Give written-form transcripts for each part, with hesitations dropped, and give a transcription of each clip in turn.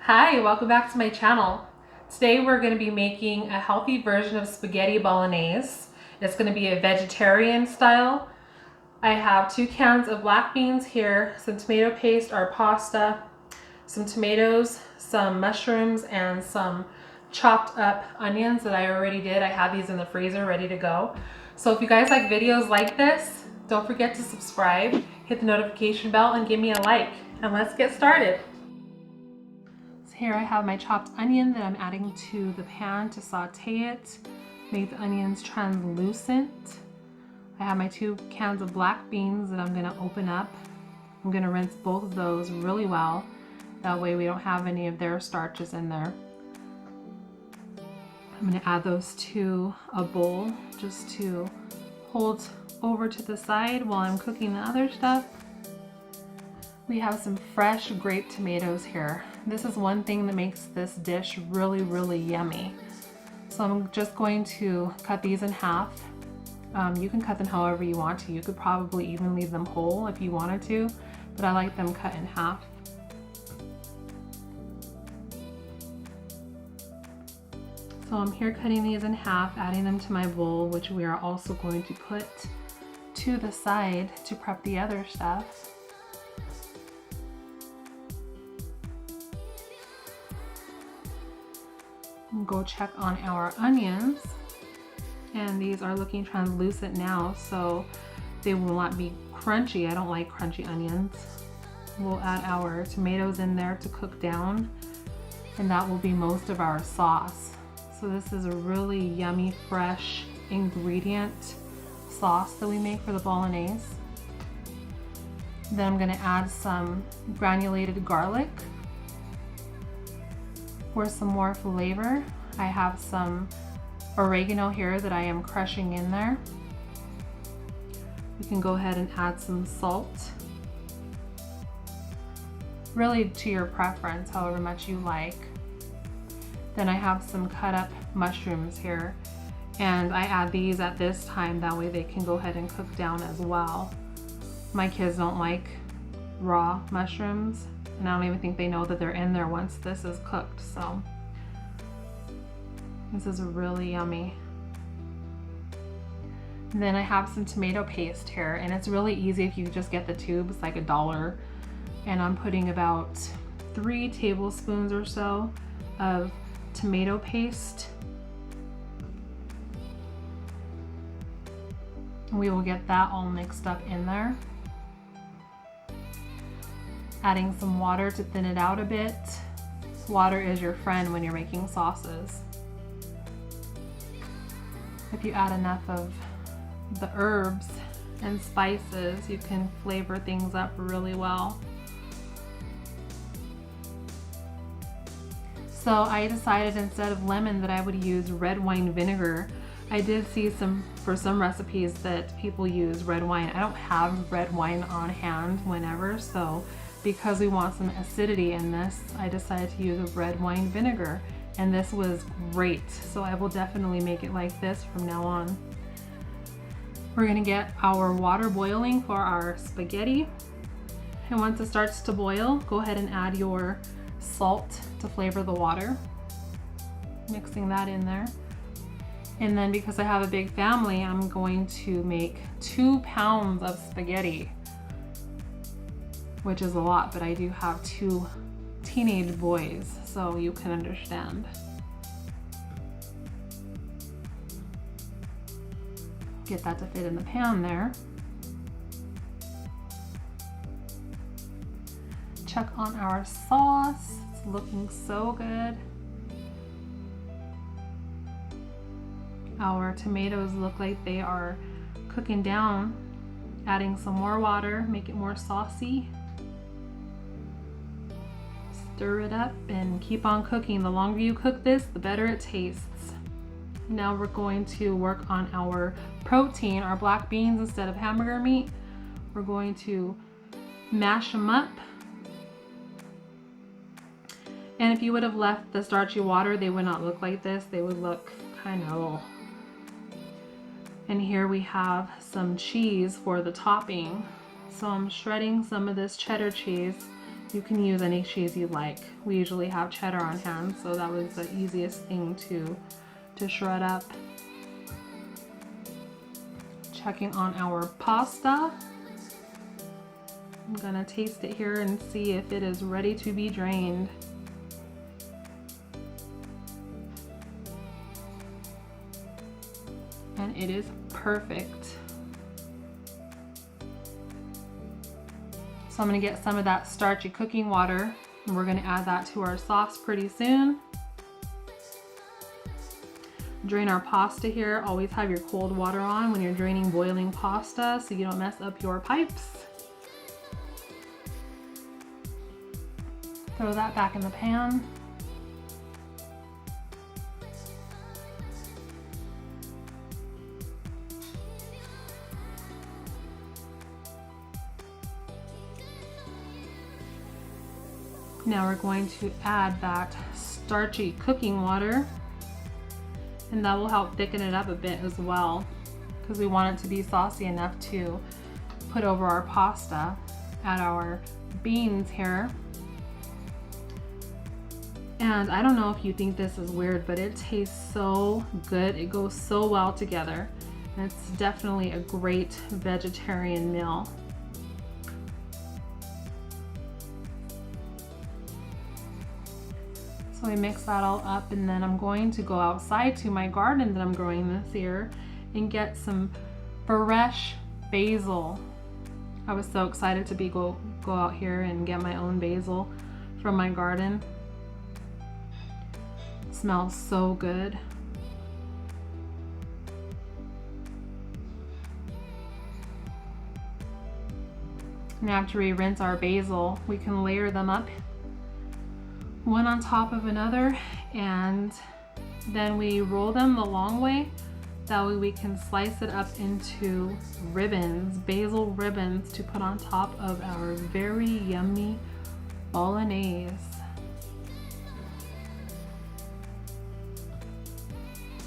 Hi, welcome back to my channel. Today we're going to be making a healthy version of spaghetti bolognese. It's going to be a vegetarian style. I have 2 cans of black beans here, some tomato paste or pasta, some tomatoes, some mushrooms, and some chopped up onions that I already did. I have these in the freezer ready to go. So if you guys like videos like this, don't forget to subscribe, hit the notification bell, and give me a like. And let's get started. Here I have my chopped onion that I'm adding to the pan to saute it, make the onions translucent. I have my 2 cans of black beans that I'm going to open up. I'm going to rinse both of those really well. That way we don't have any of their starches in there. I'm going to add those to a bowl just to hold over to the side while I'm cooking the other stuff. We have some fresh grape tomatoes here. This is one thing that makes this dish really yummy. So I'm just going to cut these in half. You can cut them however you want to. You could probably even leave them whole if you wanted to, but I like them cut in half. So I'm here cutting these in half, adding them to my bowl, which we are also going to put to the side to prep the other stuff. Go check on our onions, and these are looking translucent now, so they will not be crunchy. I don't like crunchy onions. We'll add our tomatoes in there to cook down, and that will be most of our sauce. So this is a really yummy fresh ingredient sauce that we make for the bolognese. Then I'm going to add some granulated garlic. For some more flavor, I have some oregano here that I am crushing in there. You can go ahead and add some salt. Really to your preference, however much you like. Then I have some cut up mushrooms here, and I add these at this time, that way they can go ahead and cook down as well. My kids don't like raw mushrooms, and I don't even think they know that they're in there once this is cooked, so this is really yummy. And then I have some tomato paste here, and it's really easy if you just get the tubes, like $1, and I'm putting about 3 tablespoons or so of tomato paste. We will get that all mixed up in there. Adding some water to thin it out a bit. Water is your friend when you're making sauces. If you add enough of the herbs and spices, you can flavor things up really well. So I decided instead of lemon that I would use red wine vinegar. I did see for some recipes that people use red wine. I don't have red wine on hand whenever, so because we want some acidity in this, I decided to use a red wine vinegar, and this was great. So I will definitely make it like this from now on. We're gonna get our water boiling for our spaghetti. And once it starts to boil, go ahead and add your salt to flavor the water. Mixing that in there. And then because I have a big family, I'm going to make 2 pounds of spaghetti, which is a lot, but I do have 2 teenage boys, so you can understand. Get that to fit in the pan there. Check on our sauce. It's looking so good. Our tomatoes look like they are cooking down. Adding some more water, make it more saucy. Stir it up and keep on cooking. The longer you cook this, the better it tastes. Now we're going to work on our protein, our black beans instead of hamburger meat. We're going to mash them up. And if you would have left the starchy water, they would not look like this. They would look kind of. And here we have some cheese for the topping. So I'm shredding some of this cheddar cheese You can use any cheese you like. We usually have cheddar on hand, so that was the easiest thing to shred up. Checking on our pasta. I'm gonna taste it here and see if it is ready to be drained. And it is perfect. So I'm gonna get some of that starchy cooking water and we're gonna add that to our sauce pretty soon. Drain our pasta here. Always have your cold water on when you're draining boiling pasta so you don't mess up your pipes. Throw that back in the pan. Now we're going to add that starchy cooking water, and that will help thicken it up a bit as well, because we want it to be saucy enough to put over our pasta. Add our beans here. And I don't know if you think this is weird, but it tastes so good. It goes so well together. And it's definitely a great vegetarian meal. So I mix that all up, and then I'm going to go outside to my garden that I'm growing this year and get some fresh basil. I was so excited to go out here and get my own basil from my garden. It smells so good. And after we rinse our basil, we can layer them up one on top of another, and then we roll them the long way. That way we can slice it up into ribbons, basil ribbons, to put on top of our very yummy Bolognese.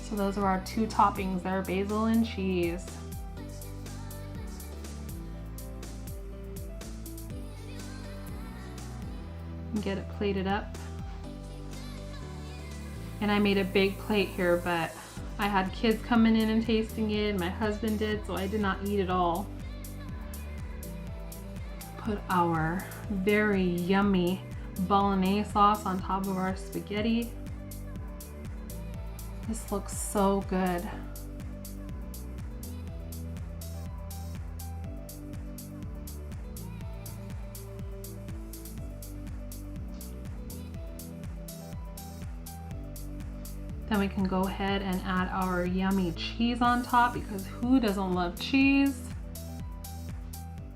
So those are our two toppings there, basil and cheese. Get it plated up. And I made a big plate here, but I had kids coming in and tasting it, and my husband did, so I did not eat it all. Put our very yummy Bolognese sauce on top of our spaghetti. This looks so good. Then we can go ahead and add our yummy cheese on top, because who doesn't love cheese?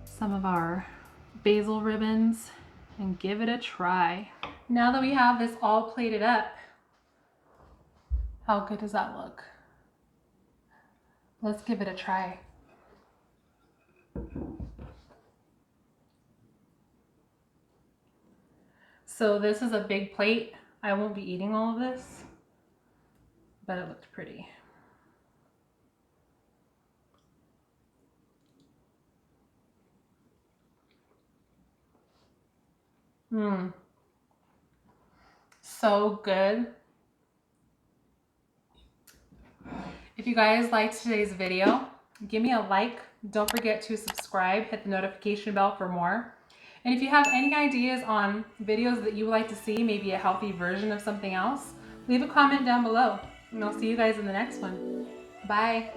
Some of our basil ribbons, and give it a try. Now that we have this all plated up, how good does that look? Let's give it a try. So this is a big plate. I won't be eating all of this, but it looked pretty. So good. If you guys liked today's video, give me a like. Don't forget to subscribe, hit the notification bell for more. And if you have any ideas on videos that you would like to see, maybe a healthy version of something else, leave a comment down below. And I'll see you guys in the next one. Bye.